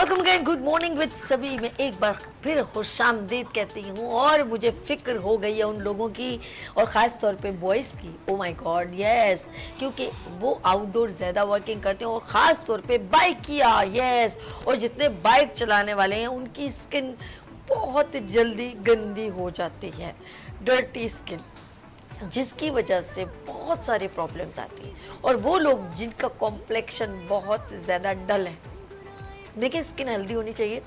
Welcome again, good morning with सभी। मैं एक बार फिर खुशामदीद कहती हूँ और मुझे फिक्र हो गई है उन लोगों की और ख़ास तौर पे बॉयज़ की। ओ माय गॉड यस, क्योंकि वो आउटडोर ज़्यादा वर्किंग करते हैं और ख़ास तौर पे बाइक किया यस। और जितने बाइक चलाने वाले हैं उनकी स्किन बहुत जल्दी गंदी हो जाती है, डर्टी स्किन, जिसकी वजह से बहुत सारे प्रॉब्लम्स आती हैं। और वो लोग जिनका कॉम्प्लेक्शन बहुत ज़्यादा डल है, देखिए स्किन हेल्दी होनी चाहिए,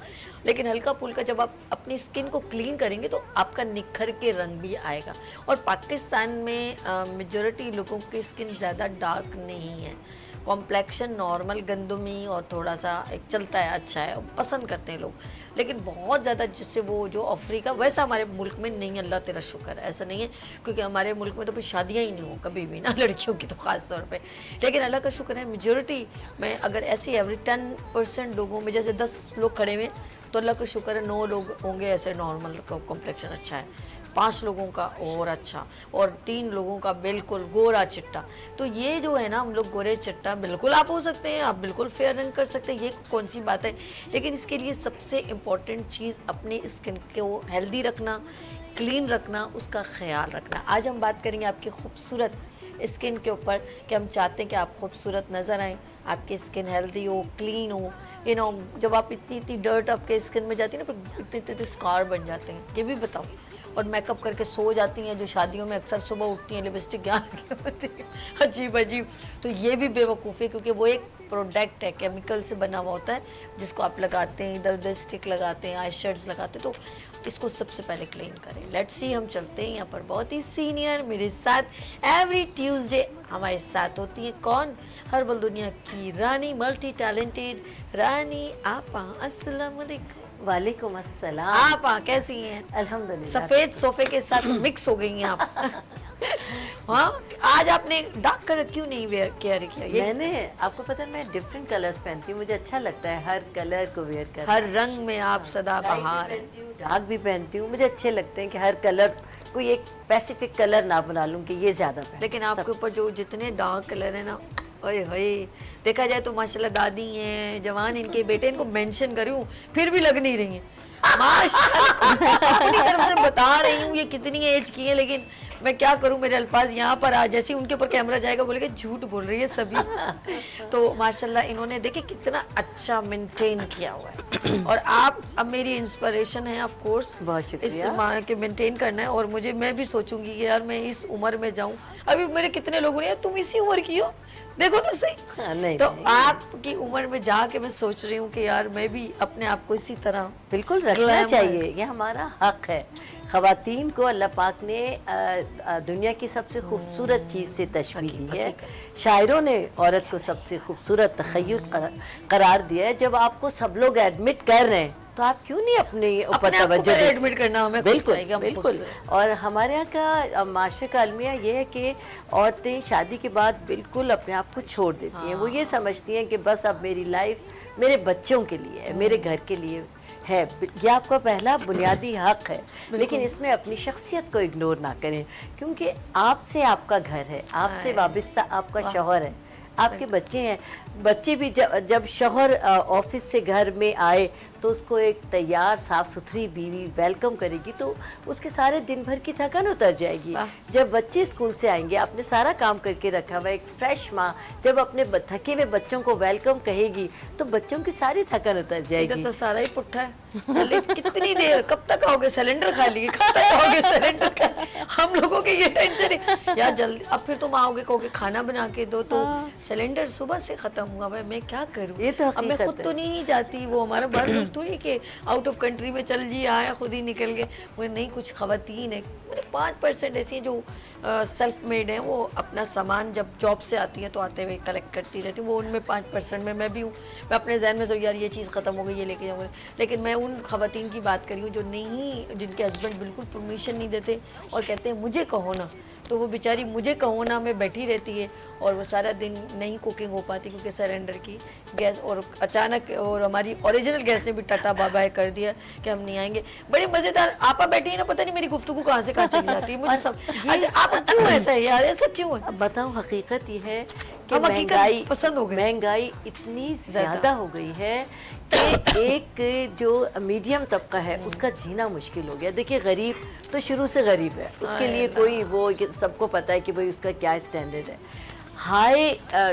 लेकिन हल्का फुल्का जब आप अपनी स्किन को क्लीन करेंगे तो आपका निखर के रंग भी आएगा। और पाकिस्तान में मेजॉरिटी लोगों की स्किन ज़्यादा डार्क नहीं है, कॉम्प्लेक्शन नॉर्मल गंदुमी और थोड़ा सा एक चलता है, अच्छा है, पसंद करते हैं लोग। लेकिन बहुत ज़्यादा जिससे वो जो अफ्रीका, वैसा हमारे मुल्क में नहीं, अल्लाह तेरा शुक्र है ऐसा नहीं है, क्योंकि हमारे मुल्क में तो फिर शादियाँ ही नहीं हो कभी भी ना, लड़कियों की तो ख़ास तौर पे। लेकिन अल्लाह का शुक्र है मेजॉरिटी में अगर ऐसे एवरी 10% लोगों में जैसे 10 लोग खड़े हुए तो अल्लाह का शुक्र है 9 लोग होंगे ऐसे नॉर्मल कॉम्प्लेक्शन अच्छा है, 5 लोगों का और अच्छा, और 3 लोगों का बिल्कुल गोरा चिट्टा। तो ये जो है ना, हम लोग गोरे चिट्टा बिल्कुल आप हो सकते हैं, आप बिल्कुल फेयर रंग कर सकते हैं, ये कौन सी बात है। लेकिन इसके लिए सबसे इम्पॉर्टेंट चीज़ अपनी स्किन को हेल्दी रखना, क्लीन रखना, उसका ख्याल रखना। आज हम बात करेंगे आपकी खूबसूरत स्किन के ऊपर कि हम चाहते हैं कि आप खूबसूरत नज़र आएँ, आपकी स्किन हेल्दी हो, क्लीन हो। यू नो, जब आप इतनी इतनी डर्ट आपके स्किन में जाती है ना, फिर इतने इतने स्कार बन जाते हैं, ये भी बताओ। और मेकअप करके सो जाती हैं जो शादियों में अक्सर सुबह उठती हैं, लिपस्टिक यहाँ लगी होती है, अजीब अजीब। तो ये भी बेवकूफ़ी है, क्योंकि वो एक प्रोडक्ट है, केमिकल से बना हुआ होता है, जिसको आप लगाते हैं, इधर उधर स्टिक लगाते हैं, आई शेड्स लगाते हैं। तो इसको सबसे पहले क्लीन करें। लेट्स सी, हम चलते हैं। यहाँ पर बहुत ही सीनियर मेरे साथ एवरी ट्यूसडे हमारे साथ होती है कौन, हर्बल दुनिया की रानी, मल्टी टैलेंटेड रानी आपा। अस्सलाम वालेकुम। वालेकुम अस्सलाम। आपा कैसी हैं? अल्हम्दुलिल्लाह। सफ़ेद सोफे के साथ मिक्स हो गई हैं आप। हाँ, आज आपने डार्क कलर क्यों नहीं वेयर कैरी किया? ये मैंने, आपको पता है मैं डिफरेंट कलर्स पहनती हूँ, मुझे अच्छा लगता है हर कलर को वेयर करना। हर रंग में आप सदा बहार हैं। डार्क भी पहनती हूँ, मुझे अच्छे लगते हैं कि हर कलर कोई एक स्पेसिफिक कलर ना बना लूँ कि ये ज़्यादा पहन। लेकिन आपके ऊपर जो जितने डार्क कलर है ना, ओए होए, देखा जाए तो माशाल्लाह दादी हैं, जवान इनके बेटे, इनको मेंशन करूं फिर भी लग नहीं रही हैं माशाल्लाह। अपनी तरफ से बता रही हूँ ये कितनी एज की है, लेकिन मैं क्या करूं, मेरे अल्फाज यहाँ पर आ, जैसे उनके ऊपर कैमरा जाएगा बोलेगा झूठ बोल रही है सभी। तो माशाल्लाह इन्होंने देखे कितना अच्छा मेंटेन किया हुआ है। और आप अब मेरी इंस्पिरेशन है ऑफ कोर्स, बहुत इस शुक्रिया। माँ के मेंटेन करना है। और मुझे, मैं भी सोचूंगी कि यार मैं इस उम्र में जाऊं। अभी मेरे कितने लोगों ने, तुम इसी उम्र की हो, देखो तो सही। नहीं, तो नहीं। आपकी उम्र में जाके मैं सोच रही हूँ कि यार मैं भी अपने आप को इसी तरह बिल्कुल रखना ग्लैमर। चाहिए, ये हमारा हक है। ख़वातीन को अल्लाह पाक ने दुनिया की सबसे खूबसूरत चीज़ से तशबीह दी है। शायरों ने औरत को सबसे खूबसूरत तख़य्युल करार दिया है। जब आपको सब लोग एडमिट कर रहे हैं तो आप क्यों नहीं अपने ऊपर तवज्जो दें? एडमिट करना हमें बिल्कुल चाहिए, बिल्कुल। और हमारे यहाँ का माशरे का अलमिया ये है कि औरतें शादी के बाद बिल्कुल अपने आप को छोड़ देती हैं। वो ये समझती हैं कि बस अब मेरी लाइफ मेरे बच्चों के लिए है, मेरे घर के लिए है। ये आपका पहला बुनियादी हक है, लेकिन इसमें अपनी शख्सियत को इग्नोर ना करें, क्योंकि आपसे आपका घर है, आपसे वाबस्ता आपका शौहर है, आपके बच्चे हैं। बच्चे भी जब शौहर ऑफिस से घर में आए तो उसको एक तैयार साफ सुथरी बीवी वेलकम करेगी, तो उसके सारे दिन भर की थकान उतर जाएगी। जब बच्चे स्कूल से आएंगे, आपने सारा काम करके रखा हुआ, एक फ्रेश माँ जब अपने थके हुए बच्चों को वेलकम कहेगी तो बच्चों की सारी थकान उतर जाएगी। तो सारा ही पुट्ठा है। चलिए, कितनी देर, कब तक आओगे? सिलेंडर खाली, कब तक आओगे सिलेंडर का? हम लोगों की ये टेंशन है यार, जल्दी। अब फिर तुम आओगे, कहोगे खाना बना के दो, तो सिलेंडर सुबह से खत्म हुआ। भाई मैं क्या करूँ? ये तो अब मैं खुद तो नहीं जाती, वो हमारा बार थोड़ी कि आउट ऑफ कंट्री में चल जी आया खुद ही निकल गए। वो नहीं, कुछ खवातीन है, मतलब 5% ऐसी हैं जो सेल्फ मेड हैं, वो अपना सामान जब जॉब से आती है तो आते हुए कलेक्ट करती रहती हूँ। वो उनमें 5% में मैं भी हूँ। मैं अपने जहन में यार ये चीज़ ख़त्म हो गई, ये लेके जाऊँगा। लेकिन मैं उन खवातीन की बात करी हूँ जो नहीं, जिनके हस्बैंड बिल्कुल परमिशन नहीं देते और कहते हैं मुझे कहो ना, तो वो बेचारी मुझे कहो ना में बैठी रहती है और वो सारा दिन नहीं कुकिंग हो पाती, क्योंकि सिलेंडर की गैस, और अचानक और हमारी ओरिजिनल गैस ने भी टाटा बाय बाय कर दिया कि हम नहीं आएंगे। बड़ी मज़ेदार आपा बैठी है ना, पता नहीं मेरी गुफ्तगू कहाँ से कहाँ चली जाती है मुझे सब। अच्छा, आप क्यों ऐसा है यार, ऐसा क्यों है? अब बताऊं, हकीकत ये है कि हम हकीकत महंगाई पसंद हो गए। महंगाई इतनी ज़्यादा हो गई है कि एक जो मीडियम तबका है उसका जीना मुश्किल हो गया। देखिए गरीब तो शुरू से गरीब है, उसके लिए कोई वो सबको पता है कि भाई उसका क्या स्टैंडर्ड है। हाई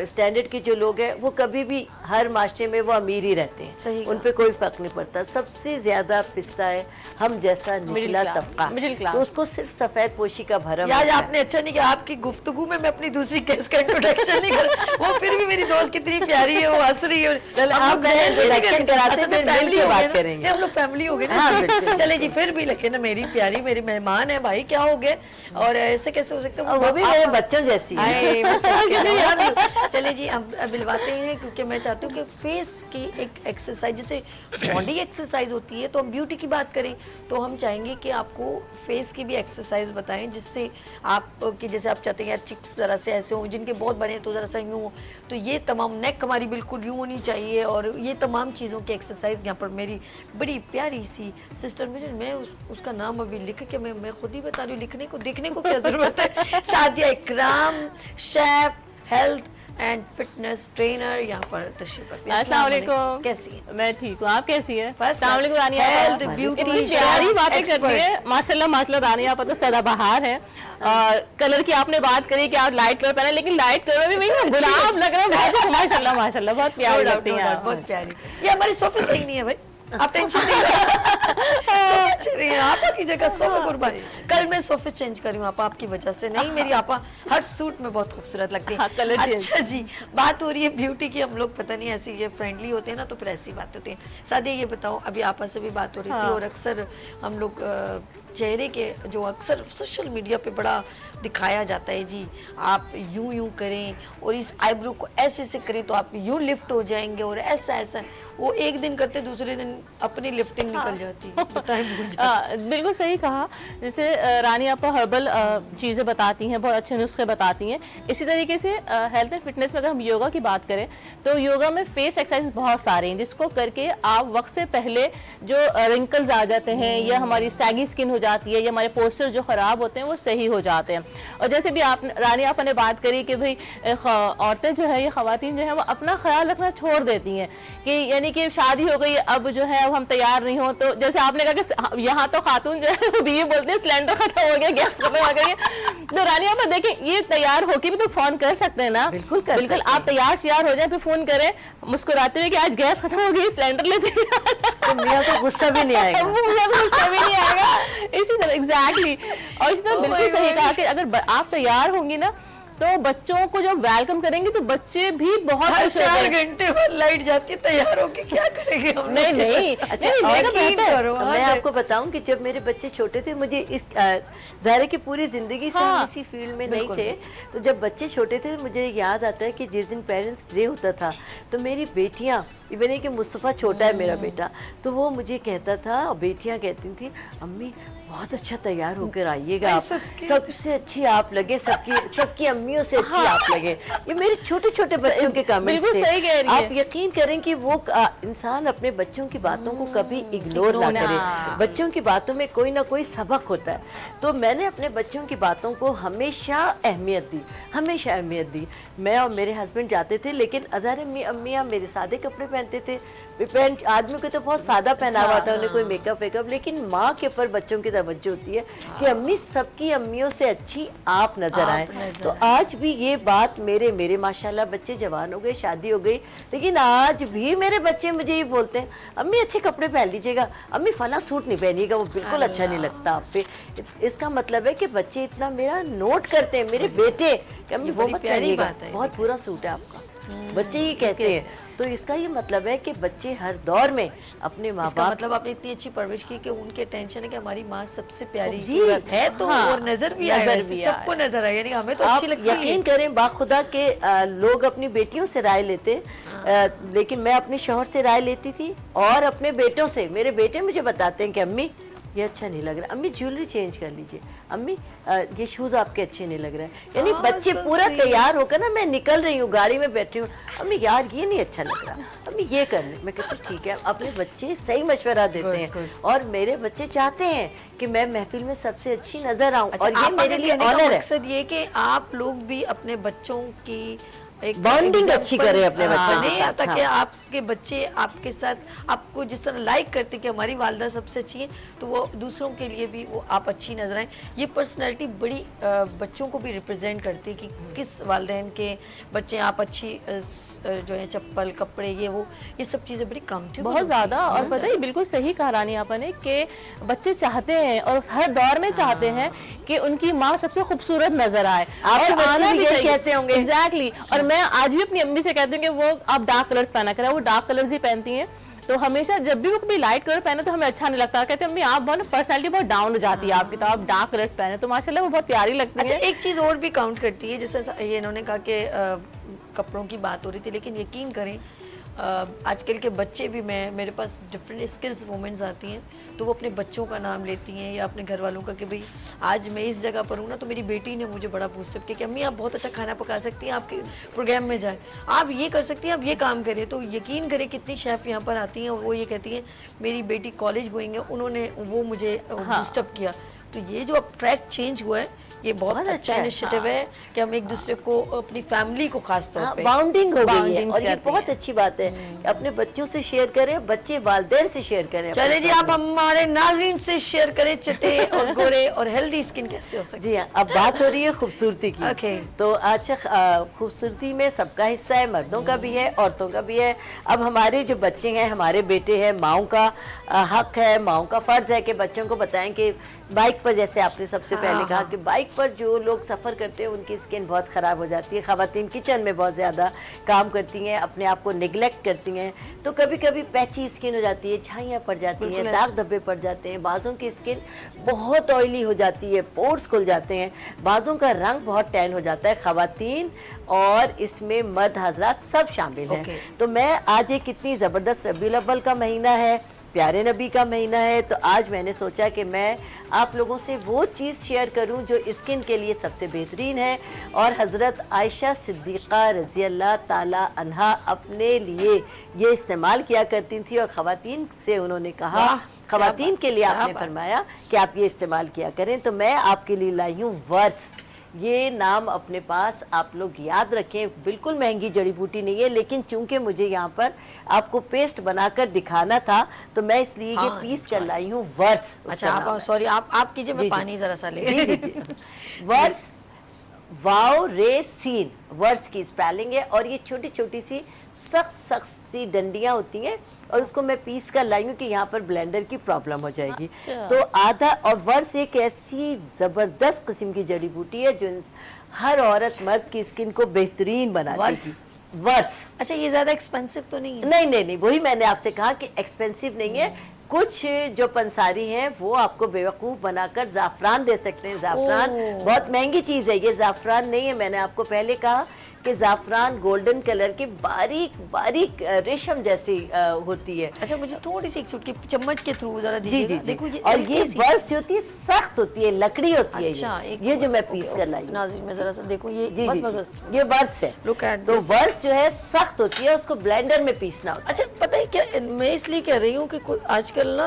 स्टैंडर्ड के जो लोग हैं वो कभी भी हर माशरे में वो अमीर ही रहते सही हैं, कहा। उन पे कोई फर्क नहीं पड़ता। सबसे ज्यादा पिसता है हम जैसा निचला तबका, मिडिल क्लास। तो उसको सिर्फ सफेद पोशी का भरम यार रहता है। आपने अच्छा नहीं किया, आपकी गुफ्तगू में मैं अपनी दूसरी केस का इंट्रोडक्शन नहीं कर, वो फिर भी मेरी दोस्त कितनी प्यारी है, वो हंस रही है। चल, हम आप लोग पहले जहन से introduction निकल- कराते, असल में फिर मिल family के हो बात गए ना। करेंगे। नहीं, हम लोग फैमिली हो गए ना। हाँ, बिल्कुल। चले जी, फिर भी लेकिन ना मेरी प्यारी मेरी मेहमान है भाई, क्या हो गए और ऐसे कैसे हो सकते और वो भी मेरे बच्चों जैसी है। हाय, बस क्या नाम। चले जी, अब मिलवाते हैं, क्योंकि मैं चाहती हूँ कि फेस की एक एक्सरसाइज, जैसे बॉडी एक्सरसाइज होती है तो हम ब्यूटी की बात करें, तो हम चाहेंगे कि आपको फेस की भी एक्सरसाइज बताएं, जिससे आप कि जैसे आप चाहते हैं यार चिक्स ज़रा से ऐसे हों, जिनके बहुत बने हैं तो ज़रा सा यूँ हो, तो ये तमाम नेक हमारी बिल्कुल यूँ होनी चाहिए, और ये तमाम चीज़ों की एक्सरसाइज यहाँ पर मेरी बड़ी प्यारी सी सिस्टर, मैं उसका नाम अभी लिख के मैं खुद ही बता रही हूँ, लिखने को देखने को क्या ज़रूरत है। सादिया इकराम, chef, health and fitness trainer यहाँ पर तशरीफ रखती है। अस्सलाम वालेकुम। कैसी है? मैं ठीक हूँ, आप कैसी हैं? First अस्सलाम वालेकुम रानिया आपा। health, beauty, इतनी प्यारी chef, बातें करती expert। है माशाल्लाह माशाल्लाह। रानिया आपा तो सदाबहार है। और कलर की आपने बात करी कि आप लाइट कलर पहने, लेकिन लाइट कलर में भी गुलाब लग रहा है बहुत। माशाल्लाह माशाल्लाह बहुत प्यारी लगती हैं आप। बहुत प्यारी। ये हमारी सोफे सही नहीं है भाई, आप टेंशन नहीं सोफे अच्छे नहीं है, आपा की जगह सोफे कुर्बान। कल मैं सोफे चेंज कर रही हूँ आपकी वजह से, नहीं मेरी आपा हर सूट में बहुत खूबसूरत लगती है। हाँ, कलर चेंज। अच्छा जी, बात हो रही है ब्यूटी की, हम लोग पता नहीं ऐसी ये फ्रेंडली होते हैं ना, तो फिर ऐसी बात होती है। सादिया ये बताओ, अभी आपा से भी बात हो रही थी, और अक्सर हम लोग चेहरे के जो अक्सर सोशल मीडिया पे बड़ा दिखाया जाता है जी, आप यूं यूं करें और इस आईब्रो को ऐसे से करें तो आप यूं लिफ्ट हो जाएंगे, और ऐसा ऐसा, वो एक दिन करते दूसरे दिन अपनी लिफ्टिंग निकल जाती है, बताएं भूल जाते। बिल्कुल सही कहा। जैसे रानी आपा हर्बल चीज़ें बताती हैं, बहुत अच्छे नुस्खे बताती हैं। इसी तरीके से हेल्थ एंड फिटनेस में अगर हम योगा की बात करें तो योगा में फेस एक्सरसाइज बहुत सारे हैं, जिसको करके आप वक्त से पहले जो रिंकल्स आ जाते हैं, या हमारी सैगी स्किन हो जाती है, या हमारे पोस्चर जो ख़राब होते हैं वो सही हो जाते हैं। और जैसे भी आप रानी आपा ने बात करी कि भाई औरतें जो है, ये खवातीन जो है, वो अपना ख्याल रखना छोड़ देती हैं, कि यानी कि शादी हो गई, अब जो है अब हम तैयार नहीं हो, तो जैसे आपने कहा कि यहाँ तो खातून जो है वो बीवी बोलते हैं सिलेंडर खत्म हो गया, गैस खत्म हो गई। तो रानी आपा देखें, ये तैयार होके भी तो फोन कर सकते हैं ना। बिल्कुल कर बिल्कुल, सकते आप तैयार श्यार हो जाए फिर फोन करें मुस्कुराते हुए कि आज गैस खत्म हो गई, सिलेंडर लेते तो मियां को गुस्सा भी नहीं आएगा। गुस्सा भी नहीं आएगा। इसी तरह एग्जैक्टली। और इसी तरह बिल्कुल सही कहा कि अगर आप तैयार होंगी ना, तो बच्चों को जब वेलकम करेंगे तो बच्चे भी बहुत हर खुश होते 4 हैं। घंटे बाद लाइट जाती है, तैयार होके क्या करेंगे हम लोग? नहीं नहीं, अच्छा, नहीं, और मेरा यकीन बेहतर है। करो, हाँ, मैं आपको बताऊं कि जब मेरे बच्चे छोटे थे, मुझे इस ज़ाहिर की पूरी जिंदगी से हाँ, हम इसी फील्ड में नहीं बिल्कुल। थे, तो जब बच्चे छोटे थे मुझे याद आता है कि जिस दिन पेरेंट्स डे होता था तो मेरी बेटियां, इवन कि मुस्तफ़ा छोटा है मेरा बेटा, तो वो मुझे कहता था, और बेटियां कहती थी अम्मी बहुत अच्छा तैयार होकर आइएगा, आप सबसे अच्छी आप लगे, सबकी अम्मियों से अच्छी आप लगे। ये मेरे छोटे छोटे बच्चों के कमेंट्स बिल्कुल थे। सही कह रही है। आप यकीन करें कि वो इंसान अपने बच्चों की बातों को कभी इग्नोर ना करे, बच्चों की बातों में कोई ना कोई सबक होता है। तो मैंने अपने बच्चों की बातों को हमेशा अहमियत दी, हमेशा अहमियत दी। मैं और मेरे हस्बैंड जाते थे, लेकिन अज़हर अम्मियाँ मेरे सादे कपड़े पहनते थे, आदमी को तो बहुत सादा पहनावा था, उन्हें कोई मेकअप वेकअप, लेकिन माँ के ऊपर बच्चों की तवज्जो होती है कि अम्मी सबकी अम्मियों से अच्छी आप नजर आए। तो आज भी ये बात मेरे माशाल्लाह बच्चे जवान हो गए, शादी हो गई, लेकिन आज भी मेरे बच्चे मुझे ये बोलते हैं अम्मी अच्छे कपड़े पहन लीजिएगा, अम्मी फला सूट नहीं पहनिएगा, वो बिल्कुल अच्छा नहीं लगता आप पे। इसका मतलब है कि बच्चे इतना मेरा नोट करते हैं, मेरे बेटे कि अम्मी वो मत पहनिएगा, बहुत बुरा सूट है आपका, बच्चे ही कहते हैं। तो इसका ये मतलब है कि बच्चे हर दौर में अपने माँ इसका बाप, मतलब आपने इतनी अच्छी परवरिश की कि उनके टेंशन है कि हमारी माँ सबसे प्यारी जी, है, तो हाँ, और नजर भी आए, नजर भी सबको आए। नजर आए, यानी हमें तो आप अच्छी लगती है। यकीन करें बाखुदा के लोग अपनी बेटियों से राय लेते, लेकिन मैं अपने शौहर से राय लेती थी, और अपने बेटों से, मेरे बेटे मुझे बताते हैं कि अम्मी ये अच्छा नहीं लग रहा, अम्मी ज्वेलरी चेंज कर लीजिए, अम्मी ये शूज आपके अच्छे नहीं लग रहे हैं। यानी बच्चे पूरा तैयार होकर ना, मैं निकल रही हूँ, गाड़ी में बैठी हूँ, अम्मी यार ये नहीं अच्छा लग रहा, अम्मी ये कर ले। मैं कहती हूँ ठीक है। अपने बच्चे सही मशवरा देते हैं, और मेरे बच्चे चाहते हैं कि मैं महफिल में सबसे अच्छी नजर आऊँ, अच्छा, और ये मेरे लिए ऑनर है। मकसद ये कि आप लोग भी अपने बच्चों की एक Bonding example, अच्छी करें अपने बच्चों के बने, साथ, ताकि हाँ। आपके बच्चे आपके साथ आपको जिस तरह लाइक करते कि हमारी वालदा सबसे अच्छी है, तो वो दूसरों के लिए भी वो आप अच्छी नजर आए। ये पर्सनैलिटी बड़ी बच्चों को भी रिप्रेजेंट करती है कि किस वालदेन के बच्चे आप अच्छी जो है चप्पल कपड़े ये सब चीज़ें बड़ी काउंटेबल बहुत ज़्यादा। और पता है बिल्कुल सही कहा रानी आपा ने कि बच्चे चाहते हैं और हर दौर में चाहते हैं कि उनकी माँ सबसे खूबसूरत नजर आए। आपके और बच्चे आना भी भी यही चाहिए। कहते होंगे। एग्जैक्टली। और मैं आज भी अपनी अम्मी से कहती हूँ कि वो आप डार्क कलर्स पहना करें, वो डार्क कलर्स ही पहनती हैं। तो हमेशा जब भी वो कभी लाइट कलर पहने तो हमें अच्छा नहीं लगता, कहते हैं अम्मी आप बहुत पर्सनैलिटी बहुत डाउन हो जाती है आपकी, तो आप डार्क कलर्स पहने, तो माशाल्लाह वो बहुत प्यारी लगती अच्छा, है। एक चीज़ और भी काउंट करती है, जैसे ये इन्होंने कहा कि कपड़ों की बात हो रही थी, लेकिन यकीन करें आजकल के बच्चे भी मेरे पास डिफरेंट स्किल्स वुमेंस आती हैं, तो वो अपने बच्चों का नाम लेती हैं या अपने घर वालों का कि भाई आज मैं इस जगह पर हूँ ना, तो मेरी बेटी ने मुझे बड़ा बूस्टअप किया कि अम्मी आप बहुत अच्छा खाना पका सकती हैं, आपके प्रोग्राम में जाए, आप ये कर सकती हैं, आप ये काम करें। तो यकीन करें कितनी शेफ़ यहाँ पर आती हैं और वो ये कहती हैं मेरी बेटी कॉलेज गोइंग है, उन्होंने वो मुझे बूस्टअप किया। तो ये जो अब ट्रैक चेंज हुआ है, ये बहुत अच्छा इनिशिएटिव है कि हम एक दूसरे को अपनी फैमिली को खास तौर पे बाउंडिंग हो गई है Boundings और ये करते बहुत अच्छी बात है। अपने बच्चों से शेयर करें, बच्चे वालिदैन से शेयर करें। चले जी, आप हमारे नाज़रीन से शेयर करें चिट्टे और गोरे और हेल्दी स्किन कैसे हो सकती जी हाँ, अब बात हो रही है खूबसूरती की। Okay. तो अच्छा, खूबसूरती में सबका हिस्सा है, मर्दों का भी है, औरतों का भी है। अब हमारे जो बच्चे हैं, हमारे बेटे हैं, माओं का हक है, माओं का फर्ज है कि बच्चों को बताएं कि बाइक पर, जैसे आपने सबसे पहले कहा कि बाइक पर जो लोग सफ़र करते हैं उनकी स्किन बहुत ख़राब हो जाती है। ख़वातीन किचन में बहुत ज़्यादा काम करती हैं, अपने आप को निगलेक्ट करती हैं, तो कभी कभी पैची स्किन हो जाती है, छाइयाँ पड़ जाती हैं, दाग धब्बे पड़ जाते हैं, बाज़ों की स्किन बहुत ऑयली हो जाती है, पोर्स खुल जाते हैं, बाज़ों का रंग बहुत टैन हो जाता है। ख़वातीन और इसमें मर्द हजरात सब शामिल हैं। तो मैं आज एक इतनी ज़बरदस्त रबीउल अव्वल का महीना है, प्यारे नबी का महीना है, तो आज मैंने सोचा कि मैं आप लोगों से वो चीज़ शेयर करूं जो स्किन के लिए सबसे बेहतरीन है। और हज़रत आयशा सिद्दीक़ा रज़ी अल्लाह ताला अन्हा अपने लिए ये इस्तेमाल किया करती थी और ख़वातीन से उन्होंने कहा, ख़वातीन के लिए आपने फरमाया कि आप ये इस्तेमाल किया करें। तो मैं आपके लिए लाई हूँ वर्स। ये नाम अपने पास आप लोग याद रखें, बिल्कुल महंगी जड़ी बूटी नहीं है, लेकिन चूंकि मुझे यहाँ पर आपको पेस्ट बनाकर दिखाना था तो मैं इसलिए ये पीस कर लाई हूँ वर्स। अच्छा, आप सॉरी, आप कीजिए, मैं पानी जरा सा ले। वर्स वाओ रे सीन वर्ड्स की स्पेलिंग है और ये छोटी छोटी सी सख्त सी डंडियां होती हैं और उसको मैं पीस कर लाई हूँ कि यहाँ पर ब्लेंडर की प्रॉब्लम हो जाएगी। अच्छा। तो आधा, और वर्ड्स एक ऐसी ज़बरदस्त किस्म की जड़ी बूटी है जो हर औरत मर्द की स्किन को बेहतरीन बनाती है। वर्ड्स। अच्छा, ये ज्यादा एक्सपेंसिव तो नहीं है? नहीं, वही मैंने आपसे कहा कि एक्सपेंसिव नहीं है। कुछ जो पंसारी हैं वो आपको बेवकूफ़ बनाकर ज़ाफ़रान दे सकते हैं। ज़ाफ़रान बहुत महंगी चीज़ है, ये ज़ाफ़रान नहीं है। मैंने आपको पहले कहा कि ज़ाफ़रान गोल्डन कलर की बारीक बारीक रेशम जैसी होती है। अच्छा, मुझे थोड़ी सी एक चुटकी चम्मच के थ्रू जरा जी दीजिएगा। जी देखो जी। ये और ये हल्की सी- वर्स जो होती है सख्त होती है, लकड़ी होती है। अच्छा, ये जो मैं पीस कर लाई हूँ। नाज़रीन मैं जरा सा देखो, ये जी बस जी बस जी, बस। ये वर्स है। Look at तो this. वर्स जो है सख्त होती है, उसको ब्लेंडर में पीसना होता है। अच्छा, पता है क्या, मैं इसलिए कह रही हूँ कि आजकल ना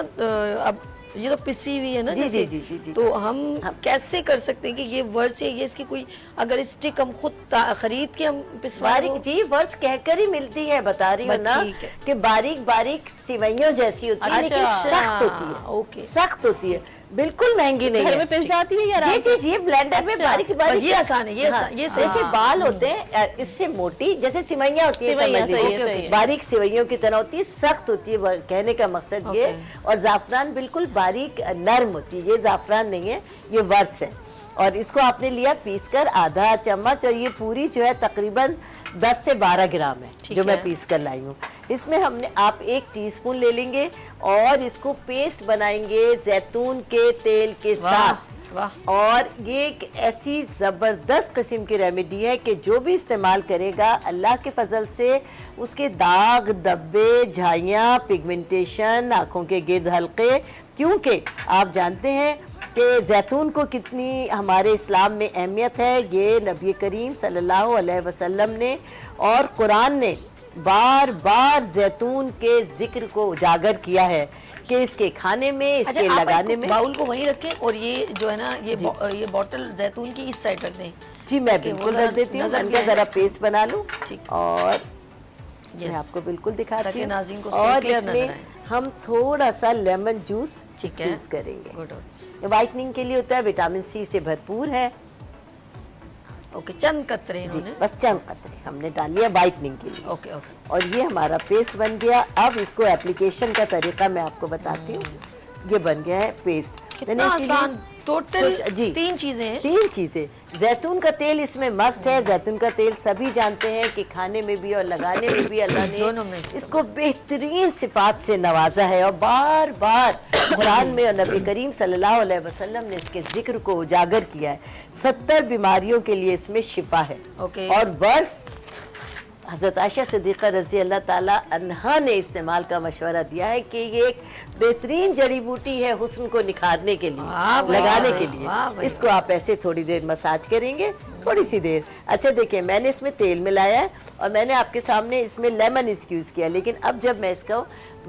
अब ये तो पिसी हुई है ना, जी, जैसे जी, जी, जी। तो हम कैसे कर सकते हैं कि ये वर्स है, ये इसकी कोई अगर स्टिक हम खुद खरीद के हम पिसवा बारीक जी वर्स कहकर ही मिलती है, बता रही हूँ बस ना ठीक है। कि बारीक बारीक सिवैयों जैसी होती है, लेकिन अच्छा। सख्त होती है। ओके। सख्त होती है, बिल्कुल महंगी नहीं घर है। में पिस जाती है या जी जी जी, ब्लेंडर में अच्छा। बारीक बस बारीक। ये आसान है, ये आसान, ये सही जैसे है। बाल होते हैं इससे मोटी, जैसे सिवैयां होती है, सिवैयां, समझ सही है, लीजिए। सही है। बारीक सिवैयों की तरह होती है, सख्त होती है, कहने का मकसद ये। और जाफरान बिल्कुल बारीक नरम होती है, ये जाफरान नहीं है, ये वर्स है। और इसको आपने लिया पीस कर आधा चम्मच, और ये पूरी जो है तकरीबन 10 से 12 ग्राम है जो मैं पीस कर लाई हूँ। इसमें हमने आप 1 टीस्पून ले लेंगे और इसको पेस्ट बनाएंगे जैतून के तेल के साथ। वाह। और ये एक ऐसी ज़बरदस्त किस्म की रेमेडी है कि जो भी इस्तेमाल करेगा अल्लाह के फजल से उसके दाग धब्बे, झाइयाँ, पिगमेंटेशन, आँखों के गिर्द हल्के, क्योंकि आप जानते हैं कि जैतून को कितनी हमारे इस्लाम में अहमियत है। ये नबी करीम सल्लल्लाहु अलैहि वसल्लम ने और कुरान ने बार बार जैतून के जिक्र को उजागर किया है कि इसके खाने में, इसके अच्छा, आप लगाने इसको में। बाउल को वहीं रखें और ये जो है ना, ये बॉटल जैतून की इस साइड रख दें। जी मैं कि वो बिल्कुल जरा रख देती हूँ। नजर मैंने भी कहा आए जरा इसको। पेस्ट बना लूँ ठीक। और Yes. मैं आपको बिल्कुल दिखाती ताकि हूँ। नाज़रीन को और clear नजर इसमें आए। हम थोड़ा सा लेमन जूस ठीक है। स्क्वीज करेंगे। गुड। व्हाइटनिंग के लिए होता है, विटामिन सी से भरपूर है। ओके, चंद कतरे जी इन्होंने। बस चंद कतरे हमने डाल लिया व्हाइटनिंग के लिए। Okay okay. और ये हमारा पेस्ट बन गया। अब इसको एप्लीकेशन का तरीका मैं आपको बताती हूँ। ये बन गया है पेस्ट। कितना आसान, टोटल जी 3 चीजें हैं। 3 चीजें। जैतून का तेल इसमें मस्ट है। जैतून का तेल सभी जानते हैं कि खाने में भी और लगाने में भी अल्लाह दोनों में ने इस्तेमाल। इसको बेहतरीन सिफात से नवाजा है और बार बार कुरान में और नबी करीम सल्लल्लाहु अलैहि वसल्लम ने इसके जिक्र को उजागर किया है। 70 बीमारियों के लिए इसमें शिफा है। ओके। और वर्ष हज़रत आयशा सिद्दीक़ा रज़ी अल्लाह ताला अन्हा ने इस्तेमाल का मशवरा दिया है कि ये एक बेहतरीन जड़ी बूटी है हुस्न को निखारने के लिए, वाह भाई, लगाने के वाह भाई, लिए। इसको आप ऐसे थोड़ी देर मसाज करेंगे, थोड़ी सी देर। अच्छा देखिए मैंने इसमें तेल मिलाया है और मैंने आपके सामने इसमें लेमन स्क्यूज़ किया, लेकिन अब जब मैं इसको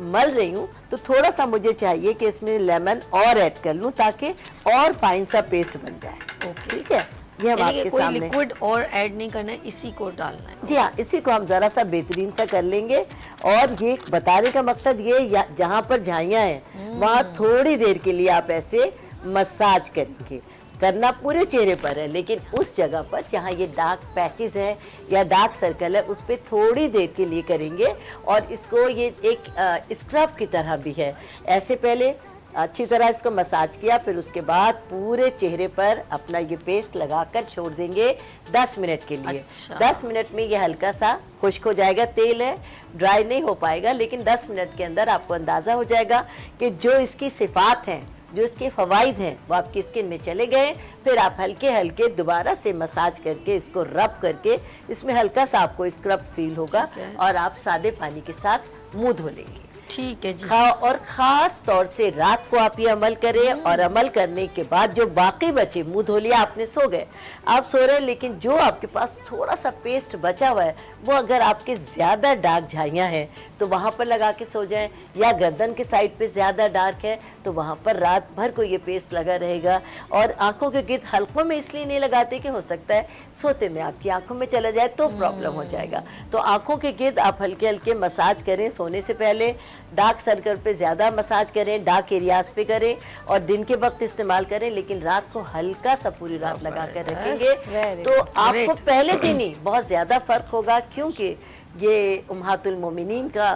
मल रही हूँ तो थोड़ा सा मुझे चाहिए कि इसमें लेमन और ऐड कर लूँ ताकि और फाइन सा पेस्ट बन जाए। ठीक है, ये हम यानी कि आपके कोई सामने। लिक्विड और ऐड नहीं करना है, इसी को डालना है। जी हाँ, इसी को हम जरा सा बेहतरीन सा कर लेंगे। और ये बताने का मकसद ये जहाँ पर झाइयाँ हैं वहाँ थोड़ी देर के लिए आप ऐसे मसाज करेंगे। करना पूरे चेहरे पर है, लेकिन उस जगह पर जहाँ ये डार्क पैचेस है या डार्क सर्कल है उस पर थोड़ी देर के लिए करेंगे। और इसको ये एक स्क्रब की तरह भी है। ऐसे पहले अच्छी तरह इसको मसाज किया, फिर उसके बाद पूरे चेहरे पर अपना ये पेस्ट लगाकर छोड़ देंगे 10 मिनट के लिए। अच्छा। 10 मिनट में ये हल्का सा खुश्क हो जाएगा। तेल है, ड्राई नहीं हो पाएगा, लेकिन 10 मिनट के अंदर आपको अंदाज़ा हो जाएगा कि जो इसकी सिफात हैं, जो इसके फ़वाइद हैं वो आपकी स्किन में चले गए। फिर आप हल्के हल्के दोबारा से मसाज करके इसको रब करके इसमें हल्का सा आपको स्क्रब फील होगा ठीक है। और आप सादे पानी के साथ मुँह धो लेंगे। ठीक है जी। और खास तौर से रात को आप ये अमल करें। और अमल करने के बाद जो बाकी बचे, मुंह धो लिया आपने, सो गए, आप सो रहे हैं, लेकिन जो आपके पास थोड़ा सा पेस्ट बचा हुआ है वो अगर आपके ज़्यादा डार्क झाइयाँ हैं तो वहाँ पर लगा के सो जाएं, या गर्दन के साइड पे ज़्यादा डार्क है तो वहाँ पर रात भर को ये पेस्ट लगा रहेगा। और आंखों के गिर्द हल्कों में इसलिए नहीं लगाते कि हो सकता है सोते में आपकी आंखों में चला जाए तो प्रॉब्लम हो जाएगा। तो आंखों के गिर्द आप हल्के हल्के मसाज करें सोने से पहले। डार्क सर्कल पे ज़्यादा मसाज करें, डार्क एरियाज पे करें और दिन के वक्त इस्तेमाल करें, लेकिन रात को हल्का सा पूरी रात लगा कर रखेंगे तो आपको पहले दिन ही बहुत ज़्यादा फ़र्क होगा। क्योंकि ये उम्महातुल मोमिनीन का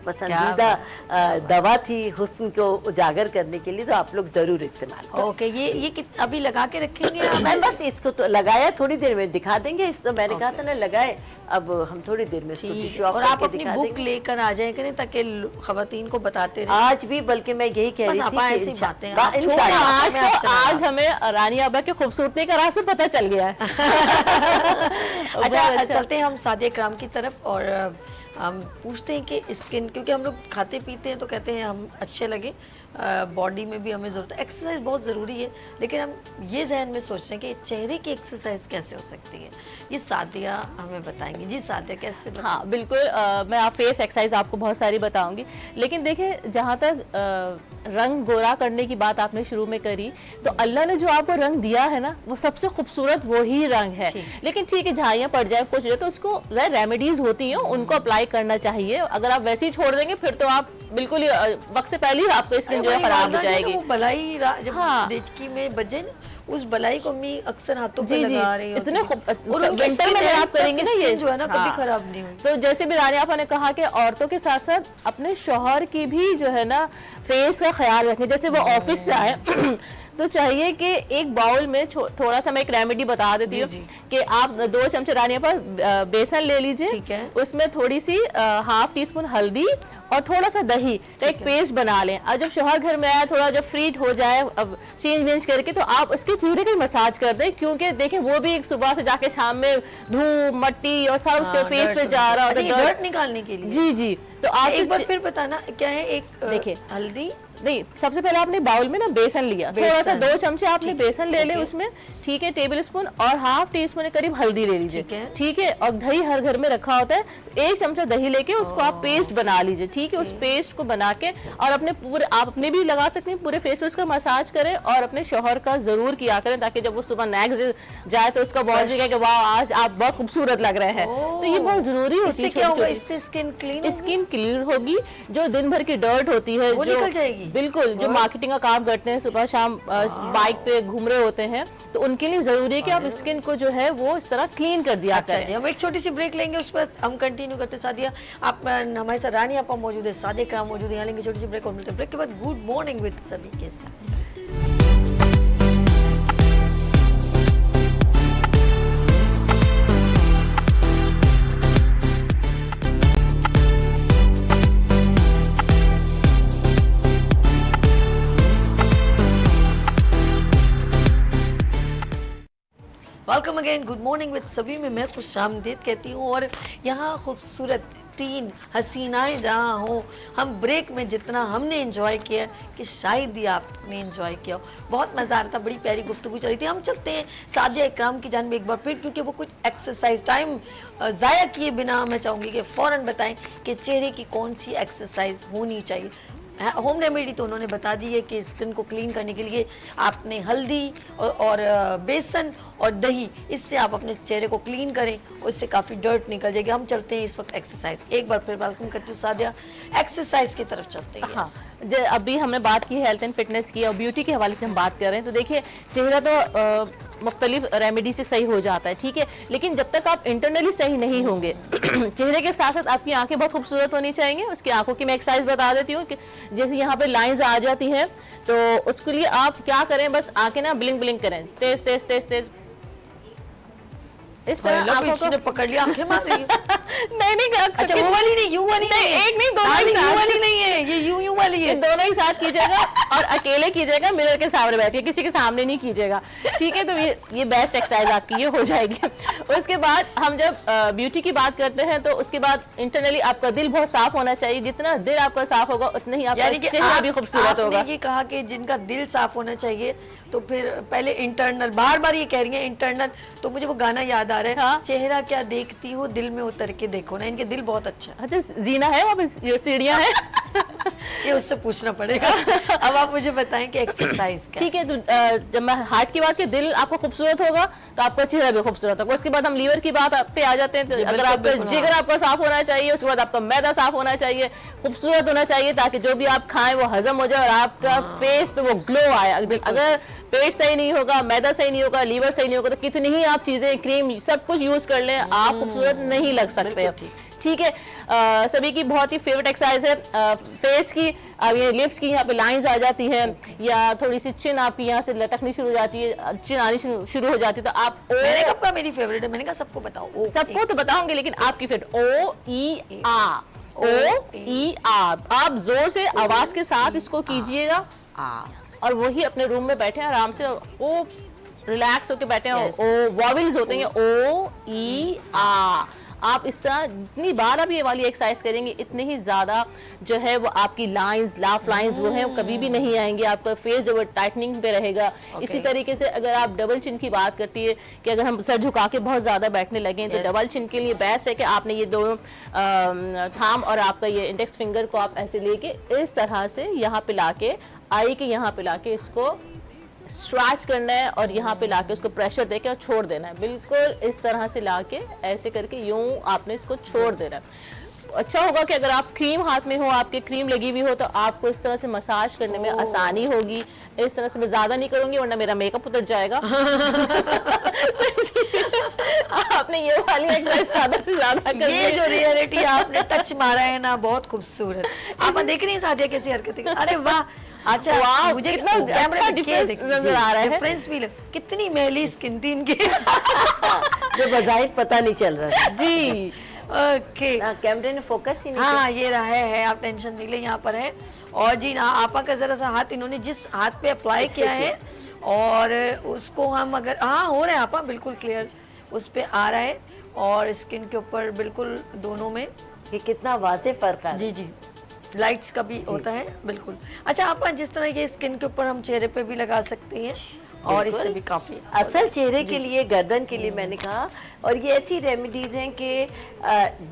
पसंदीदा दवा थी हुस्न को उजागर करने के लिए, तो आप लोग ज़रूर इस्तेमाल करें। ओके, ये अभी लगा के रखेंगे आप? मैं बस इसको तो लगाया, थोड़ी देर में दिखा देंगे। इस तो मैंने कहा था ना लगाए, अब हम थोड़ी देर में इसको ठीक टिश्यू है। ऑफ और आप करके अपनी दिखा बुक देंगे। लेकर आ जाए करें ताकि खवातीन को बताते रहे। आज भी, बल्कि मैं यही कह बस रही आप थी कि ऐसी इंशा- बातें बा- आप छोड़ इंशाल्लाह। दो। आज मैं आपसे तो आज मिलवा। हमें रानी आबा की खूबसूरती का राज से पता चल गया है। अच्छा, चलते हैं हम सादिया इकराम की तरफ और हम पूछते हैं कि स्किन, क्योंकि हम लोग खाते पीते हैं तो कहते हैं हम अच्छे लगे, बॉडी में भी हमें ज़रूरत है, एक्सरसाइज बहुत ज़रूरी है, लेकिन हम ये जहन में सोच रहे हैं कि चेहरे की एक्सरसाइज कैसे हो सकती है, ये सादिया हमें बताएंगी। जी सादिया, कैसे हाँ बिल्कुल, मैं आप फेस एक्सरसाइज आपको बहुत सारी बताऊंगी, लेकिन देखिए जहाँ तक रंग गोरा करने की बात आपने शुरू में करी, तो अल्लाह ने जो आपको रंग दिया है ना वो सबसे खूबसूरत वही रंग है। लेकिन ठीक है, झाइयाँ पड़ जाए कुछ हो जाए तो उसको रेमेडीज होती हैं, उनको अप्लाई करना चाहिए। अगर आप वैसे ही छोड़ देंगे फिर तो आप बिल्कुल ही वक्त से पहले ही आपको स्किन जो है खराब हो जाएगी। वो बलाई जब हाँ। देचकी में बजे ना, उस बलाई को अम्मी अक्सर हाथों पे जी, जी, लगा रही इतने होती खूब- थी। और उनकी विंटर में skin जब आप end तक करेंगे ना ये skin जो है ना कभी हाँ। खराब नहीं हुई। तो जैसे भी रानी आपा ने कहा कि औरतों के साथ साथ अपने शौहर की भी जो है ना फेस का ख्याल रखें। जैसे वो ऑफिस से आए तो चाहिए कि एक बाउल में थोड़ा सा, मैं एक रेमेडी बता देती हूँ जी, जी। कि आप 2 चमचे रानी आपा बेसन ले लीजिए, ठीक है। उसमें थोड़ी सी ½ टीस्पून हल्दी और थोड़ा सा दही का एक पेस्ट बना लें। और जब शौहर घर में आए, थोड़ा जब फ्रीट हो जाए, अब चेंज वेंज करके, तो आप उसके चेहरे का मसाज कर दें, क्योंकि देखें वो भी एक सुबह से जाके शाम में धूप मट्टी और सब उसके फेस पे जा रहा होता अच्छा, है। dirt निकालने के लिए। जी जी, तो आप एक बार फिर बताना क्या है? एक देखिए। हल्दी, नहीं, सबसे पहले आपने बाउल में ना बेसन लिया, थोड़ा सा बेसन। 2 चमचे आपने बेसन ले ले ओके। उसमें, ठीक है, टेबल स्पून और हाफ टी स्पून करीब हल्दी ले लीजिए, ठीक है। ठीक है। और दही हर घर में रखा होता है, 1 चमचा दही लेके उसको आप पेस्ट बना लीजिए, ठीक है। उस पेस्ट को बना के और अपने पूरे, आप अपने भी लगा सकते हैं, पूरे फेस पे उसका मसाज करें और अपने शौहर का जरूर किया करें, ताकि जब वो सुबह नेक्स्ट जाए तो उसका बहुत दिखे कि वाह आज आप बहुत खूबसूरत लग रहे हैं। तो ये बहुत जरूरी होती इससे है। क्या होगा? इससे स्किन क्लीन स्किन क्लियर होगी, जो दिन भर की डर्ट होती है वो जो निकल जाएगी। बिल्कुल, जो मार्केटिंग का काम करते हैं, सुबह शाम बाइक पे घूम रहे होते हैं, तो उनके लिए जरूरी है कि आप स्किन को जो है वो इस तरह क्लीन कर दिया अच्छा करें। जी, हम एक छोटी सी ब्रेक लेंगे, उस पर हम कंटिन्यू करते सादिया। आप हमारे साथ रानी आपा मौजूद है, सादिया कराम मौजूद है, यहाँ लेंगे छोटी सी ब्रेक और मिलते हैं ब्रेक के बाद गुड मॉर्निंग विद सभी के साथ। Welcome again, good morning with सभी में मैं खुशामदीद कहती हूँ। और यहाँ खूबसूरत 3 हसीनाएं जहाँ हो, हम ब्रेक में जितना हमने एंजॉय किया कि शायद ही आपने एंजॉय किया हो। बहुत मज़ा आ रहा था, बड़ी प्यारी गुफ्तगू चली थी। हम चलते हैं सादिया इकराम की जान में एक बार फिर, क्योंकि वो कुछ एक्सरसाइज टाइम ज़ाया किए बिना मैं चाहूँगी कि फ़ौरन बताएं कि चेहरे की कौन सी एक्सरसाइज होनी चाहिए। होम रेमेडी तो उन्होंने बता दी है कि स्किन को क्लीन करने के लिए आपने हल्दी और बेसन और दही, इससे आप अपने चेहरे को क्लीन करें और इससे काफ़ी डर्ट निकल जाएगी। हम चलते हैं इस वक्त एक्सरसाइज, एक बार फिर वेलकम करती हूँ सादिया, एक्सरसाइज की तरफ चलते हैं। हाँ, अभी हमने बात की हेल्थ एंड फिटनेस की और ब्यूटी के हवाले से हम बात कर रहे हैं, तो देखिए चेहरा तो मुख्तलिफ रेमेडी से सही हो जाता है, ठीक है, लेकिन जब तक आप इंटरनली सही नहीं होंगे चेहरे के साथ साथ आपकी आंखें बहुत खूबसूरत होनी चाहिए। उसकी आंखों की मैं एक्सरसाइज बता देती हूँ कि जैसे यहाँ पे लाइंस आ जाती हैं, तो उसके लिए आप क्या करें, बस आंखें ना ब्लिंक ब्लिंक करें, तेज तेज तेज तेज, इस तरह आंखों को पकड़ लिया, आंखें मार रही है। नहीं अच्छा वो वाली नहीं, यू वाली नहीं, एक नहीं, दोनों डार्लिंग, एक यू साथ। वाली नहीं है, ये यू वाली है। दोनों ही साथ कीजिएगा और अकेले कीजिएगा, मिरर के सामने बैठ के, किसी के सामने नहीं कीजिएगा, ठीक है। तो ये बेस्ट एक्सरसाइज आपकी ये हो जाएगी। उसके बाद हम जब ब्यूटी की बात करते हैं, तो उसके बाद इंटरनली आपका दिल बहुत साफ होना चाहिए। जितना दिल आपका साफ होगा उतना ही आपका यानी कि चेहरा भी खूबसूरत होगा। आपने ये कहा कि जिनका दिल साफ होना चाहिए, तो फिर पहले इंटरनल, बार बार ये कह रही है इंटरनल, तो मुझे वो गाना याद आ रहा है, हाँ। चेहरा क्या देखती हो दिल में उतर के देखो ना। इनके दिल बहुत अच्छा है। अच्छा, जीना है वहाँ पे, सीढ़ियाँ हैं। ये उससे पूछना पड़ेगा। अब आप मुझे बताएं कि एक्सरसाइज क्या ठीक है। तो जब मैं हार्ट की बात की, दिल आपका खूबसूरत होगा तो आपका चेहरा भी खूबसूरत होगा। उसके बाद हम लीवर की बात पे आ जाते हैं। तो अगर आपका जिगर आपका साफ होना चाहिए, उसके बाद आपका मैदा साफ होना चाहिए, खूबसूरत होना चाहिए, ताकि जो भी आप खाएं वो हजम हो जाए और आपका फेस पे वो ग्लो आए। अगर पेट सही नहीं होगा, मैदा सही नहीं होगा, लीवर सही नहीं होगा, तो कितनी ही आप चीजें, क्रीम, सब कुछ यूज कर लें, आप खूबसूरत नहीं लग सकते। ठीक है। सभी की बहुत ही फेवरेट एक्सरसाइज है फेस की। अब ये लिप्स की यहाँ पे लाइंस आ जाती है, या थोड़ी सी चिन आपकी यहाँ से लटकनी शुरू हो जाती है, चिन आनी शुरू हो जाती है, तो आप मैंने कब कहा मेरी फेवरेट है? मैंने कहा सबको बताओ। सबको तो बताऊंगी, लेकिन आपकी फेवरेट O-E-A, O-E-A, आप जोर से आवाज के साथ इसको कीजिएगा और वही अपने रूम में बैठे आराम से, वो रिलैक्स होके बैठे हैं। ओ वॉवेल्स होते हैं, O-E-A। आप इस तरह जितनी बार आप ये वाली एक्सरसाइज करेंगे, इतनी ही ज्यादा जो है वो आपकी लाइंस, लाफ लाइंस वो है, वो कभी भी नहीं आएंगे। आपका फेस जो है टाइटनिंग पे रहेगा। इसी तरीके से अगर आप डबल चिन की बात करती है, कि अगर हम सर झुका के बहुत ज्यादा बैठने लगे, तो डबल चिन के लिए बेस्ट है कि आपने ये दोनों थाम और आपका ये इंडेक्स फिंगर को आप ऐसे लेके इस तरह से यहाँ पे लाके, आई के यहाँ पे लाके इसको स्ट्रैच करना है और यहाँ पे लाके उसको प्रेशर देके और छोड़ देना है। बिल्कुल इस तरह से लाके ऐसे करके यूं आपने इसको छोड़ देना है। अच्छा होगा कि अगर आप क्रीम हाथ में हो, आपके क्रीम लगी हुई हो, तो आपको इस तरह से मसाज करने में आसानी होगी। इस तरह से मैं ज्यादा नहीं करूंगी वरना मेरा मेकअप उतर जाएगा। आपने ये वाली एक्सरसाइज ज्यादा से ज्यादा करनी है। ये जो रियलिटी आपने टच मारा है ना, बहुत खूबसूरत। आप देख रही हैं सादिया कैसी हरकतें? अरे वाह, अच्छा वाह, मुझे कितना कैमरे अच्छा में क्या difference नजर आ रहा है। डिफरेंस भी कितनी मैली स्किन थी इनकी। जो बजाहिर पता नहीं चल रहा है। जी ओके। कैमरे ने फोकस ही नहीं हाँ ये रहा है, आप टेंशन नहीं ले, यहाँ पर है। और जी ना, आपा का जरा सा हाथ इन्होंने जिस हाथ पे अप्लाई किया है, और उसको हम अगर, हाँ हो रहा है आपा, बिल्कुल क्लियर उस पे आ रहा है, और स्किन के ऊपर बिल्कुल दोनों में। कि कितना वाज़ेह फर्क है। जी जी लाइट्स का भी होता है, बिल्कुल। अच्छा आप जिस तरह ये स्किन के ऊपर हम चेहरे पे भी लगा सकते हैं और इससे भी काफ़ी असल चेहरे के लिए, गर्दन के लिए मैंने कहा। और ये ऐसी रेमेडीज़ हैं कि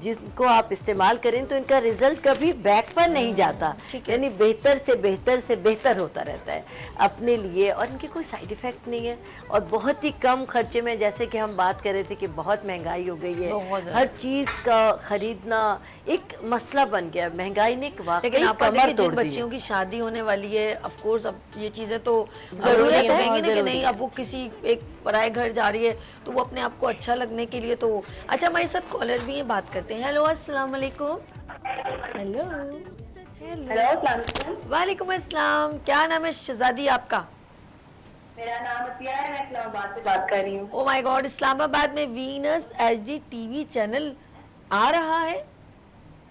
जिनको आप इस्तेमाल करें तो इनका रिजल्ट कभी बैक पर नहीं जाता, ठीक है। यानी बेहतर से बेहतर होता रहता है अपने लिए, और इनके कोई साइड इफ़ेक्ट नहीं है और बहुत ही कम खर्चे में। जैसे कि हम बात कर रहे थे कि बहुत महंगाई हो गई है, बहुत ज़्यादा। हर चीज़ का ख़रीदना एक मसला बन गया। महंगाई ने वाकई लेकिन आप कमर देखिए जिन तोड़ दी बच्चियों की शादी होने वाली है, ऑफ कोर्स अब ये चीजें तो जरूरी जरूरत है, हो गई ना कि जरूरी नहीं, है। अब वो किसी एक पराए घर जा रही है तो वो अपने आप को अच्छा लगने के लिए तो। अच्छा हमारे साथ कॉलर भी है, बात करते हैं। हेलो अस्सलाम वालेकुम। हेलो हेलो, वालेकुम अस्सलाम, क्या नाम है शहजादी आपका? मेरा नाम अतिया है, मैं इस्लामाबाद से बात कर रही हूँ। ओ माय गॉड, इस्लामाबाद में वीनस एचडी टीवी चैनल आ रहा है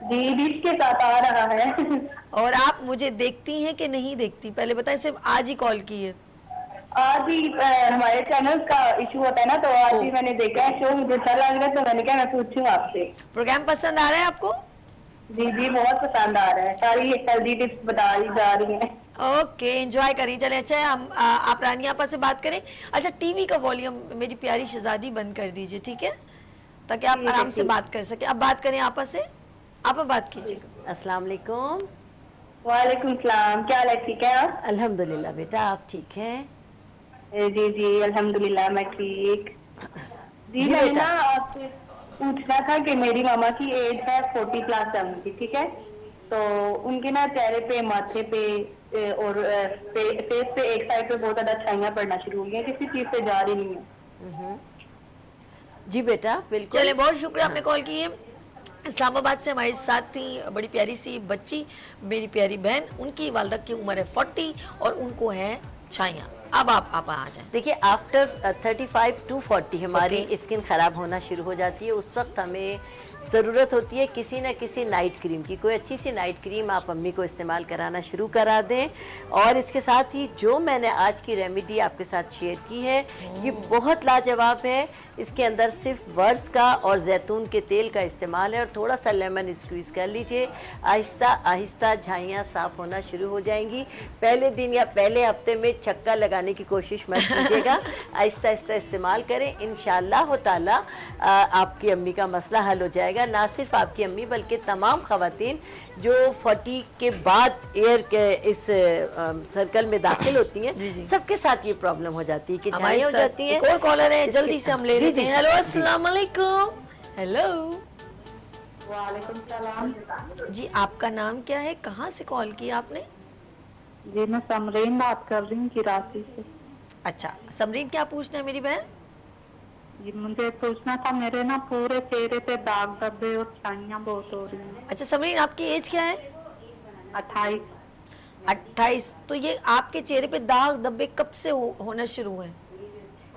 जी, डिश के साथ आ रहा है। और आप मुझे देखती हैं कि नहीं देखती, पहले बताएं। सिर्फ आज ही कॉल की है? आज ही हमारे चैनल का इशू होता है ना, तो आज ही ओ। मैंने देखा है शो, मुझे अच्छा लग रहा है तो मैंने कहा मैं पूछूं आपसे। प्रोग्राम पसंद आ रहा है आपको? जी जी, बहुत पसंद आ रहा है, सारी हेल्दी टिप्स बताई जा रही हैं। ओके, एंजॉय करिए। चले अच्छा है, हम आप रानी आपा से बात करें। अच्छा टीवी का वॉल्यूम मेरी प्यारी शहजादी बंद कर दीजिए, ठीक है, ताकि आप ठीक है, आराम से ठीक। बात कर सके। अब बात करें आपा से, आपा बात कीजिए। अस्सलाम वालेकुम। वालेकुम सलाम, क्या हाल है, ठीक है आप? अल्हम्दुलिल्लाह बेटा, आप ठीक हैं? जी जी, अल्हम्दुलिल्लाह मैं ठीक। जी जी मैंने बेटा। ना आपसे पूछना था कि मेरी मामा की एज है 40+ है उनकी, ठीक है, तो उनके ना चेहरे पे, माथे पे और फेस पे एक साइड पे बहुत ज्यादा छाइयां पड़ना शुरू हो गई हैं, किसी चीज से जा रही नहीं है। जी बेटा, बिल्कुल। चले, बहुत शुक्रिया आपने कॉल की है। इस्लामाबाद से हमारे साथ थी बड़ी प्यारी सी बच्ची, मेरी प्यारी बहन। उनकी वालदा की उम्र है 40 और उनको है छाइयाँ। अब आप आ जाए। देखिए, आफ्टर 35 to 40 हमारी Okay. स्किन खराब होना शुरू हो जाती है। उस वक्त हमें ज़रूरत होती है किसी न किसी नाइट क्रीम की। कोई अच्छी सी नाइट क्रीम आप अम्मी को इस्तेमाल कराना शुरू करा दें। और इसके साथ ही जो मैंने आज की रेमेडी आपके साथ शेयर की है, ये बहुत लाजवाब है। इसके अंदर सिर्फ वर्स का और जैतून के तेल का इस्तेमाल है और थोड़ा सा लेमन स्क्वीज़ कर लीजिए। आहिस्ता आहिस्ता झाइयाँ साफ़ होना शुरू हो जाएंगी। पहले दिन या पहले हफ्ते में छक्का लगाने की कोशिश मत कीजिएगा। आहिस्ता आहिस्ता इस्तेमाल करें, इंशाअल्लाह ताला आपकी अम्मी का मसला हल हो जाएगा। ना सिर्फ आपकी अम्मी बल्कि तमाम ख़वातीन जो 40 के बाद एयर के इस सर्कल में दाखिल होती हैं, जी, जी। सबके साथ ये प्रॉब्लम हो जाती है कि हमारे झाइयाँ हो साथ जाती हैं। एक और कॉलर है, जल्दी से हम ले जी, लेते जी, हैं। हेलो जी। अस्सलाम वालेकुम। हेलो वालेकुम सलाम जी, आपका नाम क्या है, कहाँ से कॉल किया आपने? जी, मैं समरीन बात कर रही हूँ कराची से। अच्छा समरीन, क्या पूछना है मेरी बहन? जी, मुझे पूछना था, मेरे ना पूरे चेहरे पे दाग धब्बे और छाइयां बहुत हो रही हैं। अच्छा समरीन, आपकी एज क्या है? 28। 28। तो ये आपके चेहरे पे दाग धब्बे कब से होना शुरू हुए?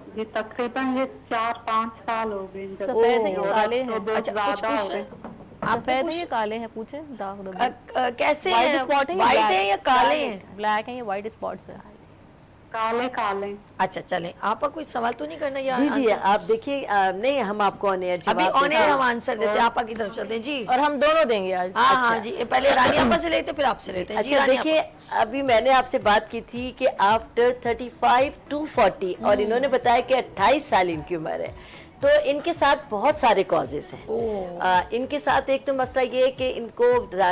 जी, तकरीबन ये 4-5 साल हो गए जब सफेद है हो या रहा, काले तो हैं? बहुत अच्छा, कुछ ज्यादा पूछ हो रहे गए। हैं? आपने सफेद है या पूछ काले हैं, पूछे दाग धब्बे। कैसे White हैं, spot है या वाइट black? है या काले हैं? ब्लैक है या वाइट स्पॉट्स है? काले काले। अच्छा चलें, आपका कोई सवाल तो नहीं करना या जी जी, आंसर? आप देखिए, नहीं हम आपको ऑन एयर अभी जवाब ऑन देते एयर हैं। हम आंसर देते हैं, आपा की तरफ चलते हैं जी। और हम दोनों देंगे आज। हाँ हाँ जी, पहले रानी आपा से लेते फिर आपसे लेते हैं जी। अच्छा रानी देखिए, अभी मैंने आपसे बात की थी कि आफ्टर 35 to 40 और इन्होंने बताया कि 28 साल इनकी उम्र है। तो इनके साथ बहुत सारे कॉजेस हैं। इनके साथ एक तो मसला ये है कि इनको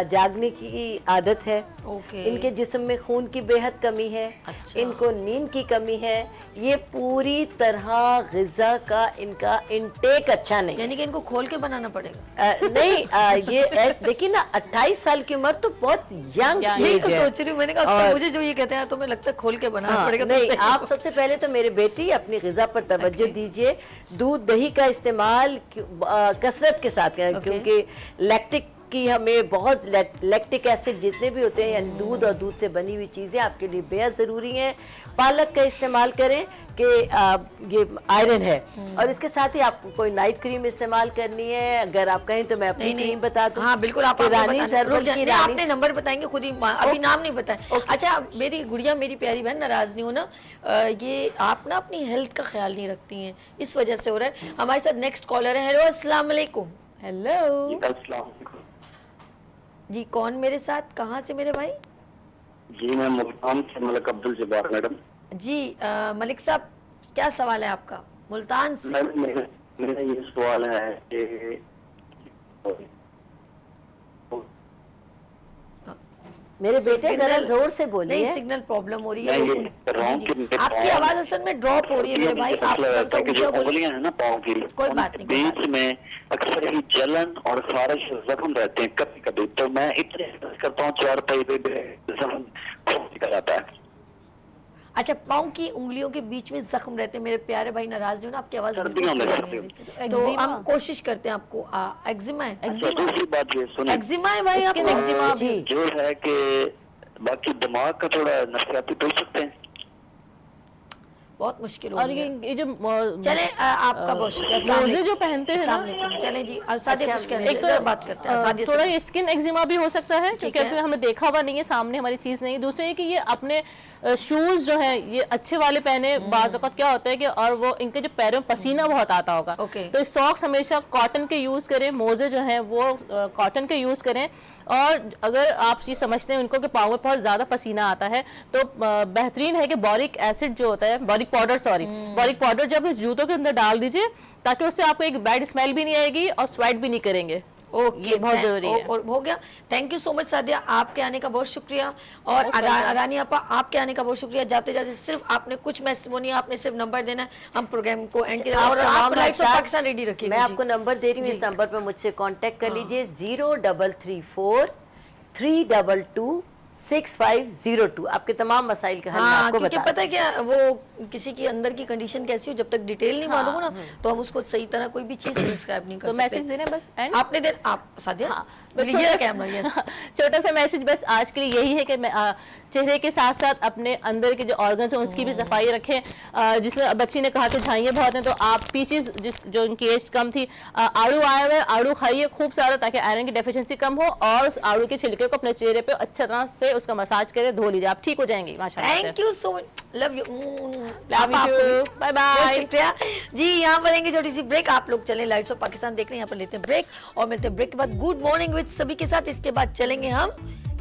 जागने की आदत है। ओके। इनके जिस्म में खून की बेहद कमी है। अच्छा। इनको नींद की कमी है। ये पूरी तरह गिज़ा का इनका इनटेक अच्छा नहीं है। यानी कि इनको खोल के बनाना पड़ेगा। नहीं, ये देखिए ना, 28 साल की उम्र तो बहुत यंग यही तो सोच रही हूँ मैंने कहा, अक्सर मुझे जो ये कहते हैं तो मैं लगता है खोल के बनाना हाँ, पड़ेगा। नहीं, तुमसे। आप सबसे पहले तो मेरे बेटी अपनी ग़िज़ा पर तवज्जो दीजिए। दूध दही का इस्तेमाल कसरत के साथ करें, क्योंकि लैक्टिक की हमें बहुत लैक्टिक एसिड जितने भी होते हैं, यानी दूध और दूध से बनी हुई चीज़ें आपके लिए बेहद ज़रूरी हैं। पालक का इस्तेमाल करें कि ये आयरन है। और इसके साथ ही आपको कोई नाइट क्रीम इस्तेमाल करनी है, अगर आप कहें तो मैं अपनी क्रीम बता दूं। हाँ बिल्कुल, आप कि रानी जरूर की रानी, आपने नंबर बताएंगे खुद ही, अभी नाम नहीं बताए। अच्छा मेरी गुड़िया, मेरी प्यारी बहन, नाराज नहीं हो ना, ये आप ना अपनी हेल्थ का ख्याल नहीं रखती हैं, इस वजह से हो रहा है। हमारे साथ नेक्स्ट कॉलर है। हेलो अस्सलाम वालेकुम। हेलो जी कौन मेरे साथ, कहाँ से मेरे भाई? जी मैं मुल्तान से मलिक अब्दुल जब्बार मैडम। जी मलिक साहब, क्या सवाल है आपका? मुल्तान से। मैडम मेरा ये सवाल है कि मेरे बेटे जरा सिग्नल- जोर से नहीं, बोलिए। सिग्नल प्रॉब्लम हो रही मैं है। ये कह रहा हूँ जी, कि जी। मेरे आपकी पाँव- आवाज असल में ड्रॉप हो रही है मेरे भाई, आप थोड़ा सा कि जो ऊंचा बोलिए। उंगलियां है ना पाँव की, कोई बात नहीं, कोई बात बीच में अक्सर ही जलन और खारिश जख्म रहते हैं कभी कभी, तो मैं इतने एहसास करता हूँ चारपाई पे जख्म खूब निकल आता है। अच्छा, पाँव की उंगलियों के बीच में जख्म रहते हैं। मेरे प्यारे भाई नाराज नहीं हो ना, आपकी आवाज बिल्कुल सर्दियों में, clear नहीं हो रही। तो एक्जिमा। हम कोशिश करते हैं आपको एक्जिमा है? अच्छा, दूसरी बात ये सुनिए, एक्जिमा है भाई Skin आपको? eczema जी जो है कि बाकी दिमाग का थोड़ा नफसियाती पूछ सकते हैं। बहुत मुश्किल हो और रही है। ये जो चले आपका बहुत शुक्रिया। अस्सलाम मोजे वालेकुम। जो पहनते हैं ना, अस्सलाम वालेकुम। चले जी सादिया अच्छा, कुछ कह एक रही है, तो जरा बात करते हैं सादिया से। थोड़ा ये स्किन एक्जिमा भी हो सकता है क्योंकि है। अभी हमने देखा हुआ नहीं है, सामने हमारी चीज नहीं है। दूसरे ये कि ये अपने शूज जो है ये अच्छे वाले पहने, बाज़ औक़ात क्या होता है कि और वो इनके जो पैरों में पसीना बहुत आता होगा, ओके। तो सॉक्स हमेशा कॉटन के यूज करें, मोजे जो हैं वो कॉटन के यूज करें। और अगर आप ये समझते हैं उनको कि पाँव में बहुत ज्यादा पसीना आता है तो बेहतरीन है कि बोरिक एसिड जो होता है, boric powder, sorry boric powder जब जूतों के अंदर डाल दीजिए ताकि उससे आपको एक बैड स्मेल भी नहीं आएगी और स्वेट भी नहीं करेंगे। ओके, ये बहुत जरूरी है। और हो गया। Thank you so much Sadia, आपके आने का बहुत शुक्रिया। और रानी आपा, आपके आने का बहुत शुक्रिया। जाते जाते सिर्फ आपने कुछ मैसेज वो नहीं, आपने सिर्फ नंबर देना है, हम प्रोग्राम को एंड की और तमाम आप लाइट्स ऑफ साथ- पाकिस्तान रेडी रखिएगा। मैं जी। आपको नंबर दे रही हूँ, इस जी। नंबर पर मुझसे कांटेक्ट कर लीजिए 0334 322 6502। आपके तमाम मसाइल का हल मैं हाँ, आपको क्योंकि बता पता है क्या, वो किसी की अंदर की कंडीशन कैसी हो, जब तक डिटेल नहीं मालूम हो ना, तो हम उसको सही तरह कोई भी चीज प्रिस्क्राइब नहीं कर तो सकते। मैसेज देना बस एंड आपने देर आप सादिया हाँ, बोलिए, ये कैमरा, यस। छोटा सा मैसेज बस आज के लिए यही है कि मैं चेहरे के साथ साथ अपने अंदर के जो ऑर्गन्स हैं उसकी भी सफाई रखें। जिसमें बच्ची ने कहा कि झाइयाँ बहुत हैं, तो आप पीचेस जो इनकी एज कम थी, आड़ू आया हुआ है, आड़ू खाइए खूब सारा ताकि आयरन की डेफिशिएंसी कम हो, और उस आड़ू के छिलके को अपने चेहरे पे अच्छी तरह से उसका मसाज करके धो लीजिए, आप ठीक हो जाएंगे माशाल्लाह। Thank you so much, love you, Love you too. Bye bye. बहुत शुक्रिया जी। यहाँ पर लेंगे छोटी सी ब्रेक, आप लोग चलें, लाइट्स ऑफ पाकिस्तान देख रहे हैं, यहाँ पर लेते हैं ब्रेक और मिलते हैं ब्रेक के बाद गुड मॉर्निंग विद सभी के साथ। इसके बाद चलेंगे हम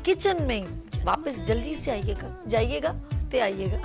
किचन में, वापस जल्दी से आइएगा, जाइएगा तो आइएगा।